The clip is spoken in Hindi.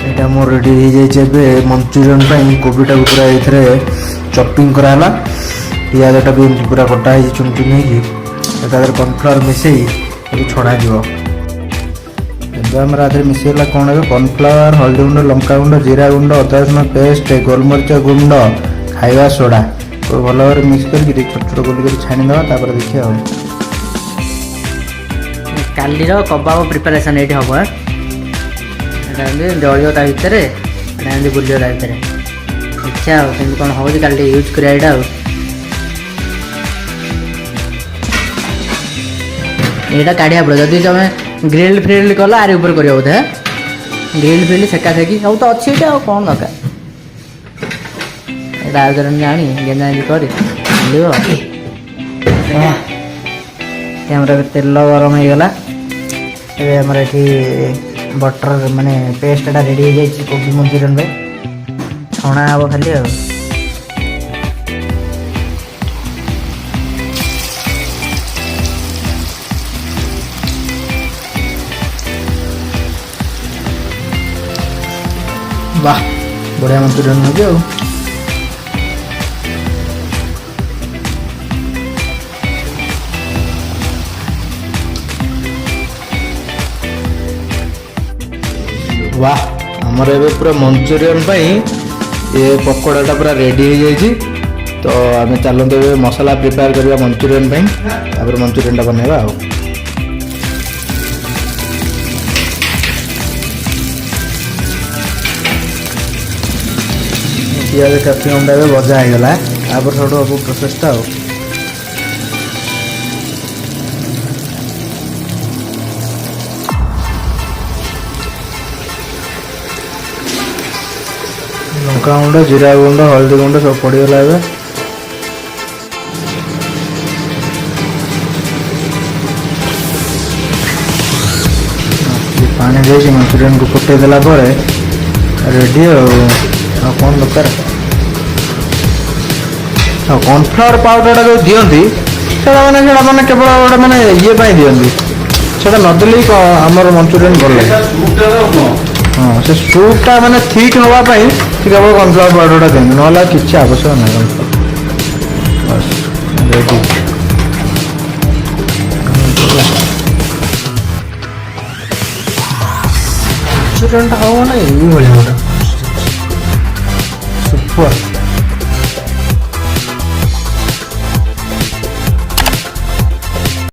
एटा मोर रेडी हो जाए मंचूरियन कोबीटा पूरा ये चॉपिंग कराला पियाजटा भी पूरा कटा है चुन चुन हो कॉर्नफ्लावर मिसई छड़ा जीव मिसेला कौन है कॉर्नफ्लावर हल्दी गुंड लंका गुंड जीरा गुंड अदा रसुण पेस्ट गोलमरीच गुंड खाइबा सोडा भल भाव मिक्स करके छोट छोट गोल कर छाणीदे देखिए काली कबाब प्रिपेरेसन ये हम जलियो ता भितर बुलियो ता भितर देखा कौन हो काली यूज करा यहाँ काढ़िया पड़ो जदि तुम ग्रिल फ्रिल कल आरे ऊपर कर बोधे ग्रिल फ्रिल सेका सेकी सब तो अच्छी कौन दरकार जानी गेंदा कर तेल गरम हो गला ये बटर माने पेस्टा रेडी हो जाए कोबी मंचूरियन पे छणा हम खाली वाह बढ़िया मंचूरियन हो गया वाह आमर ए पूरा मंचूरियन ये पकोड़ाटा पूरा रेडी हो जाए तो आम चलते मसला प्रिपेयर करवा मंचूरियन मंचूरियन बनवा पियाज कैप्सिकम भजा होगा सब प्रोसेसटा लंका गुंड जीरा गुंड हल्दी गुंड सब पड़गला पानी दे मंचूरियन को फुटे देला रेडी कौन दरकार कॉर्नफ्लावर पाउडर जो दिखती मैंने केवल गोटे मैंने ये दिखती से नदेली आमर मंचूरियन भल लगे हाँ से सूपटा मैंने ठीक नापी केवल कॉर्नफ्लावर पाउडर दिखती ना किसी आवश्यक ना बस रेडी मंचूरियन हम ना ये सुपर